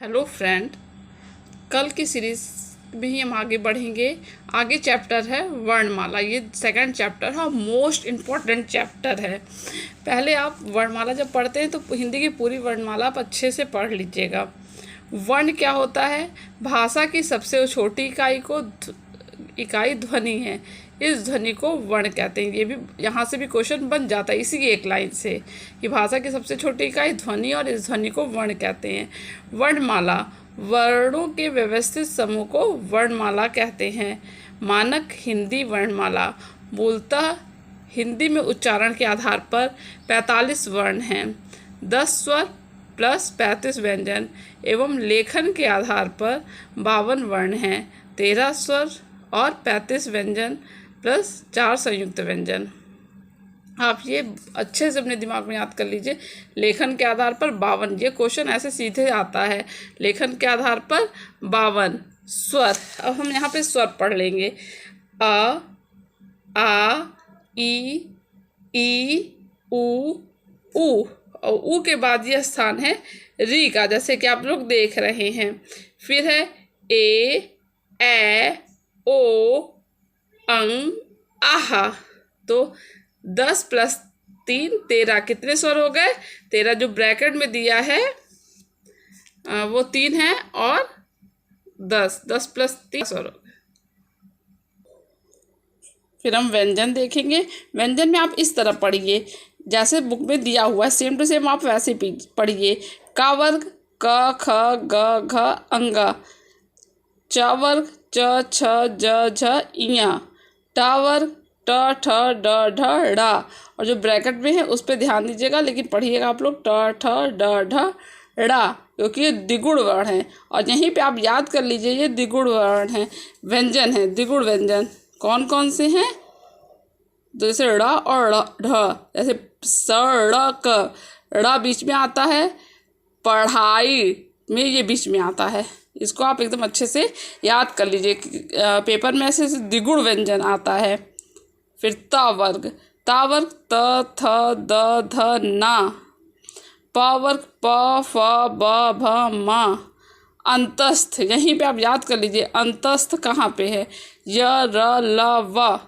Hello friend, कल की series में ही हम आगे बढ़ेंगे। आगे चैप्टर है वर्णमाला। ये सेकंड चैप्टर है और मोस्ट इम्पॉर्टेंट चैप्टर है। पहले आप वर्णमाला जब पढ़ते हैं तो हिंदी की पूरी वर्णमाला आप अच्छे से पढ़ लीजिएगा। वर्ण क्या होता है? भाषा की सबसे छोटी इकाई ध्वनि है। इस ध्वनि को वर्ण कहते हैं। ये भी यहाँ से भी क्वेश्चन बन जाता है इसी की एक लाइन से कि भाषा की सबसे छोटी इकाई ध्वनि और इस ध्वनि को वर्ण कहते हैं। वर्णमाला वर्णों के व्यवस्थित समूह को वर्णमाला कहते हैं। मानक हिंदी वर्णमाला मूलतः हिंदी में उच्चारण के आधार पर 45 वर्ण हैं, 10 स्वर प्लस 35 व्यंजन एवं लेखन के आधार पर 52 वर्ण हैं, 13 स्वर और 35 व्यंजन प्लस 4 संयुक्त व्यंजन। आप ये अच्छे से अपने दिमाग में याद कर लीजिए। लेखन के आधार पर 52, ये क्वेश्चन ऐसे सीधे आता है। लेखन के आधार पर 52 स्वर। अब हम यहाँ पे स्वर पढ़ लेंगे। अ, आ, ई, उ, ऊ। और ऊ के बाद यह स्थान है री का, जैसे कि आप लोग देख रहे हैं। फिर है ए, ओ, अंग, आहा। तो 10 प्लस 3 13। कितने स्वर हो गए? 13। जो ब्रैकेट में दिया है वो 3 है और 10 प्लस 3 स्वर हो गए। फिर हम व्यंजन देखेंगे। व्यंजन में आप इस तरह पढ़िए जैसे बुक में दिया हुआ है, सेम टू सेम आप वैसे पढ़िए। का वर्ग क, ख, ग, घ, अंगा। च वर्ग च, छ, ज, झ, इया। टा वर्ग ट, ठ, ड, ढ, ड़ा। और जो ब्रैकेट में है उस पर ध्यान दीजिएगा, लेकिन पढ़िएगा आप लोग ट, ठ, ड, ढ, ड़ा, क्योंकि ये द्विगुण वर्ण है। और यहीं पे आप याद कर लीजिए ये द्विगुण वर्ण है, व्यंजन है। द्विगुण व्यंजन कौन कौन से हैं? जैसे ड़ और ढ, जैसे स, ड़, क। ड़ बीच में आता है, पढ़ाई में ये बीच में आता है। इसको आप एकदम अच्छे से याद कर लीजिए। पेपर में ऐसे द्विगुण व्यंजन आता है। फिर ता वर्ग त, थ, द, ध, ना। प वर्ग प, फ, ब, भ, मा। अंतस्थ, यहीं पे आप याद कर लीजिए अंतस्थ कहाँ पे है? य, र, ल, व।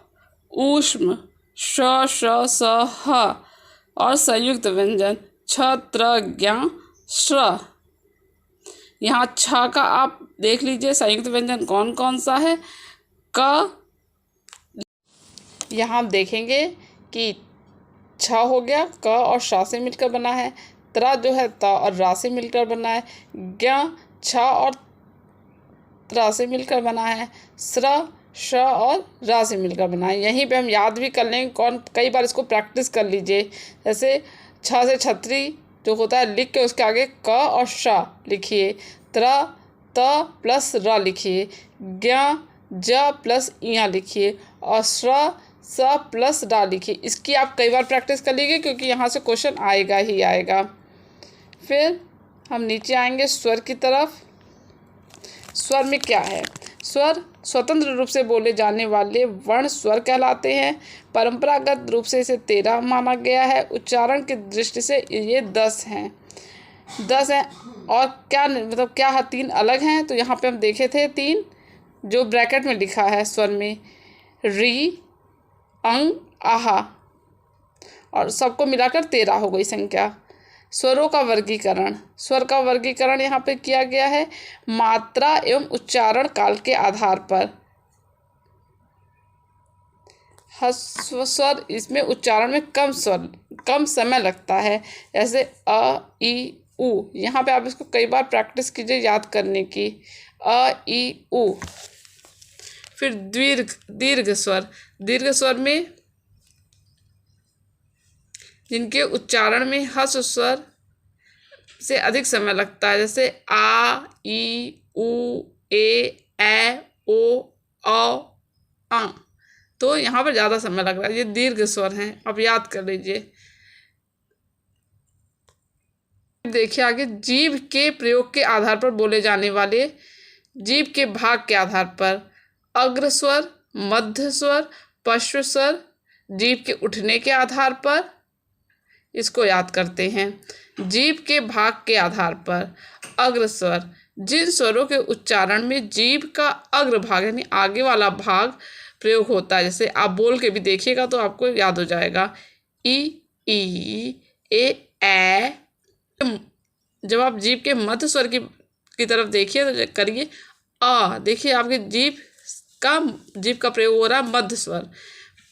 ऊष्म श, श, स, ह। और संयुक्त व्यंजन छ, त्र, ज्ञ, श्र। यहाँ छ का आप देख लीजिए संयुक्त व्यंजन कौन कौन सा है। क, यहाँ आप देखेंगे कि छ हो गया, क और श से मिलकर बना है। त्र जो है त और रा से मिलकर बना है। ज्ञ छ और त्र से मिलकर बना है। श्र श और रा से मिलकर बना है। यहीं पे हम याद भी कर लेंगे कई बार इसको प्रैक्टिस कर लीजिए। जैसे छ से छतरी जो होता है लिख के उसके आगे क और श लिखिए। त्र त प्लस र लिखिए। ज्ञ ज प्लस इया लिखिए। और श्र स प्लस रा लिखिए। इसकी आप कई बार प्रैक्टिस कर लीजिए क्योंकि यहाँ से क्वेश्चन आएगा ही आएगा। फिर हम नीचे आएंगे स्वर की तरफ। स्वर में क्या है? स्वर स्वतंत्र रूप से बोले जाने वाले वर्ण स्वर कहलाते हैं। परंपरागत रूप से इसे 13 माना गया है। उच्चारण की दृष्टि से ये 10 हैं। 10 हैं और क्या मतलब क्या है? 3 अलग हैं। तो यहाँ पे हम देखे थे 3 जो ब्रैकेट में लिखा है स्वर में, री, अंग, आहा, और सबको मिलाकर 13 हो गई संख्या। स्वरों का वर्गीकरण। स्वर का वर्गीकरण यहाँ पे किया गया है मात्रा एवं उच्चारण काल के आधार पर। ह्रस्व स्वर, इसमें उच्चारण में कम समय लगता है, जैसे अ, ई, उ। यहाँ पे आप इसको कई बार प्रैक्टिस कीजिए याद करने की। अ, ई, उ। फिर दीर्घ स्वर। दीर्घ स्वर में जिनके उच्चारण में ह्रस्व स्वर से अधिक समय लगता है, जैसे आ, ई, उ, ए, ओ, अ। तो यहाँ पर ज़्यादा समय लग रहा है। ये दीर्घ स्वर हैं, आप याद कर लीजिए। देखिए आगे, जीभ के प्रयोग के आधार पर बोले जाने वाले जीभ के भाग के आधार पर अग्र स्वर, मध्य स्वर, पश्च स्वर। जीभ के उठने के आधार पर इसको याद करते हैं। जीभ के भाग के आधार पर अग्र स्वर जिन स्वरों के उच्चारण में जीभ का अग्रभाग यानी आगे वाला भाग प्रयोग होता है, जैसे आप बोल के भी देखिएगा तो आपको याद हो जाएगा। ई ए जब आप जीभ के मध्य स्वर की तरफ देखिए तो करिए आ, देखिए आपकी जीभ का प्रयोग हो रहा है मध्य स्वर।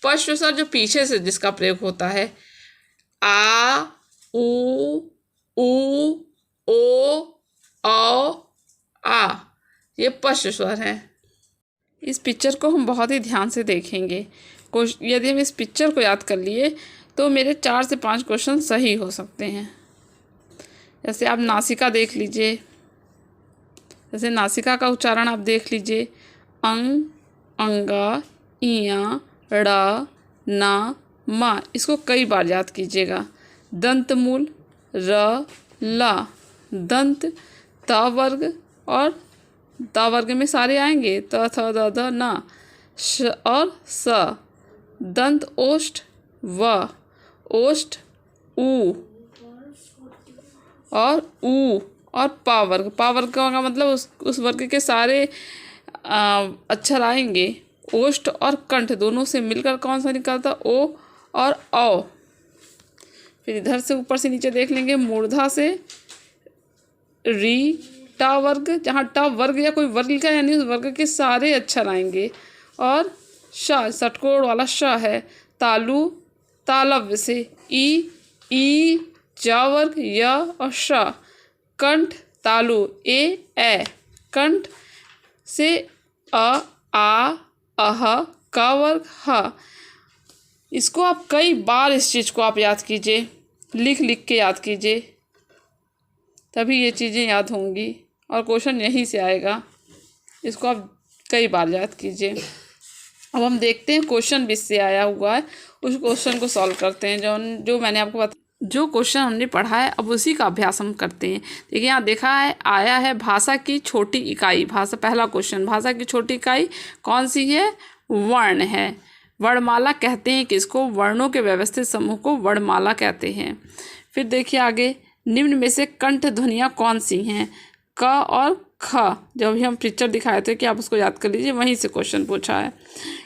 पश्च स्वर जो पीछे से जिसका प्रयोग होता है, आ उ ओ औ आ, ये पश्च स्वर है। इस पिक्चर को हम बहुत ही ध्यान से देखेंगे। यदि हम इस पिक्चर को याद कर लिए तो मेरे 4 से 5 क्वेश्चन सही हो सकते हैं। जैसे आप नासिका देख लीजिए, जैसे नासिका का उच्चारण आप देख लीजिए, अंग, अंगा, इया, ड़, ना, मा, इसको कई बार याद कीजिएगा। दंत मूल, र, ला, दंत, त वर्ग और ता वर्ग में सारे आएंगे, त थ द ध ना, श और स, दंत ओष्ठ, व, ओष्ठ, उ और पा वर्ग का मतलब उस वर्ग के सारे अक्षर आएंगे। ओष्ठ और कंठ दोनों से मिलकर कौन सा निकलता, ओ और औ। फिर इधर से ऊपर से नीचे देख लेंगे, मूर्धा से री, टा वर्ग, जहाँ टा वर्ग या कोई वर्ग का यानी उस वर्ग के सारे अक्षर आएंगे। और श षटकोण वाला श है, तालु, तालव्य से ई, जा वर्ग, य और श, कंठ, तालु, ए, कंठ से अ, आ, अह, क वर्ग, ह। इसको आप कई बार इस चीज़ को आप याद कीजिए, लिख के याद कीजिए, तभी ये चीज़ें याद होंगी और क्वेश्चन यहीं से आएगा। इसको आप कई बार याद कीजिए। अब हम देखते हैं क्वेश्चन बीच से आया हुआ है, उस क्वेश्चन को सॉल्व करते हैं। जो मैंने आपको जो क्वेश्चन हमने पढ़ा है अब उसी का अभ्यास हम करते हैं। देखिए यहाँ देखा है, आया है भाषा की छोटी इकाई। पहला क्वेश्चन, भाषा की छोटी इकाई कौन सी है? वर्ण है। वर्णमाला कहते हैं किसको? वर्णों के व्यवस्थित समूह को वर्णमाला कहते हैं। फिर देखिए आगे, निम्न में से कंठ ध्वनियाँ कौन सी हैं? क और ख। जब भी हम पिक्चर दिखाए थे कि आप उसको याद कर लीजिए, वहीं से क्वेश्चन पूछा है।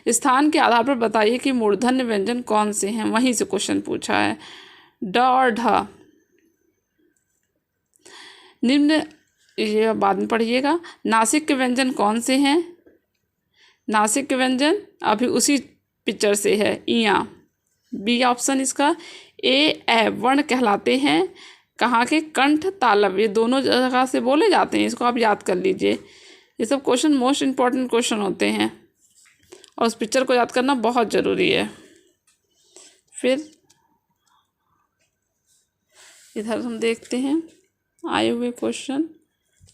स्थान के आधार पर बताइए कि मूर्धन्य व्यंजन कौन से हैं, वहीं से क्वेश्चन पूछा है। ड और ढ। निम्न, ये बाद में पढ़िएगा। नासिक के व्यंजन कौन से हैं? नासिक के व्यंजन अभी उसी पिक्चर से है, इया। बी ऑप्शन इसका। ए वर्ण कहलाते हैं कहाँ के? कंठ, तालव्य, ये दोनों जगह से बोले जाते हैं। इसको आप याद कर लीजिए। ये सब क्वेश्चन मोस्ट इम्पॉर्टेंट क्वेश्चन होते हैं और उस पिक्चर को याद करना बहुत ज़रूरी है। फिर इधर हम देखते हैं आए हुए क्वेश्चन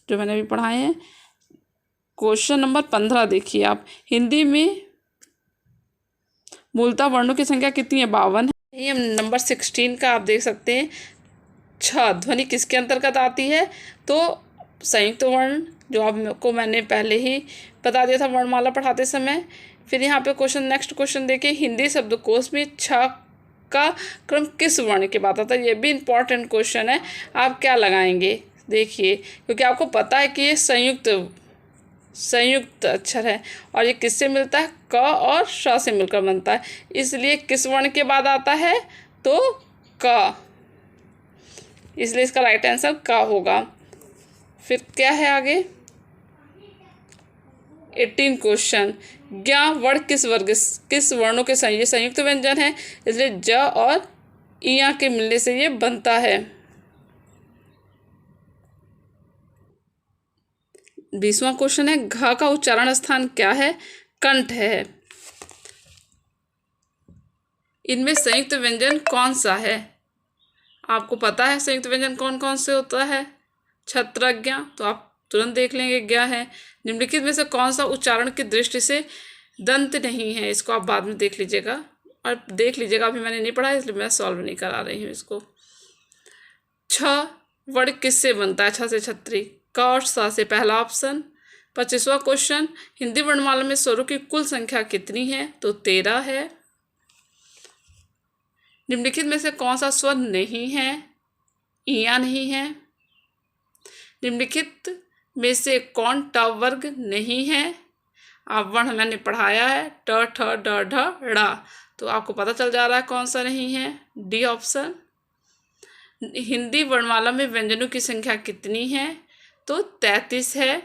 जो मैंने अभी पढ़ाए हैं। क्वेश्चन नंबर 15 देखिए आप। हिंदी में मूलतः वर्णों की संख्या कितनी है? 52 है। ये नंबर 16 का आप देख सकते हैं। छ ध्वनि किसके अंतर्गत आती है? तो संयुक्त वर्ण, जो आपको मैंने पहले ही बता दिया था वर्णमाला पढ़ाते समय। फिर यहाँ पे क्वेश्चन, नेक्स्ट क्वेश्चन देखिए, हिंदी शब्दकोश में छ का क्रम किस वर्ण के बाद आता है? ये भी इम्पॉर्टेंट क्वेश्चन है। आप क्या लगाएंगे देखिए, क्योंकि आपको पता है कि ये संयुक्त अक्षर है और ये किससे मिलता है? क और श से मिलकर बनता है, इसलिए किस वर्ण के बाद आता है? तो क, इसलिए इसका राइट आंसर क होगा। फिर क्या है आगे? 18 क्वेश्चन, ज्ञ वर्ण किस वर्णों के संयुक्त व्यंजन है, इसलिए ज और इया के मिलने से ये बनता है। 20वां क्वेश्चन है, घ का उच्चारण स्थान क्या है? कंठ है। इनमें संयुक्त व्यंजन कौन सा है? आपको पता है संयुक्त व्यंजन कौन कौन से होता है? छत्रज्ञ, तो आप तुरंत देख लेंगे ज्ञ है। निम्नलिखित में से कौन सा उच्चारण की दृष्टि से दंत नहीं है? इसको आप बाद में देख लीजिएगा और देख लीजिएगा, अभी मैंने नहीं पढ़ा इसलिए मैं सॉल्व नहीं करा रही हूँ इसको। छ वर्ण किससे बनता है? छ से छत्री, क और स से। पहला ऑप्शन। 25वां क्वेश्चन, हिंदी वर्णमाला में स्वरों की कुल संख्या कितनी है? तो 13 है। निम्नलिखित में से कौन सा स्वर नहीं है? इया नहीं है। निम्नलिखित में से कौन ट वर्ग नहीं है? आप वर्ण मैंने पढ़ाया है ट ठ ड ढ ड़, तो आपको पता चल जा रहा है कौन सा नहीं है, डी ऑप्शन। हिंदी वर्णमाला में व्यंजनों की संख्या कितनी है? तो 33 है।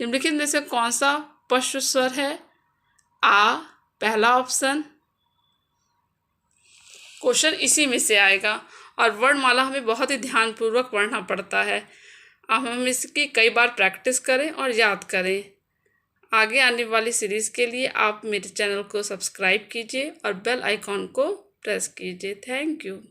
निम्नलिखित में से कौन सा पश्च स्वर है? आ, पहला ऑप्शन। क्वेश्चन इसी में से आएगा और वर्णमाला हमें बहुत ही ध्यानपूर्वक पढ़ना पड़ता है। अब हम इसकी कई बार प्रैक्टिस करें और याद करें। आगे आने वाली सीरीज़ के लिए आप मेरे चैनल को सब्सक्राइब कीजिए और बेल आइकॉन को प्रेस कीजिए। Thank you.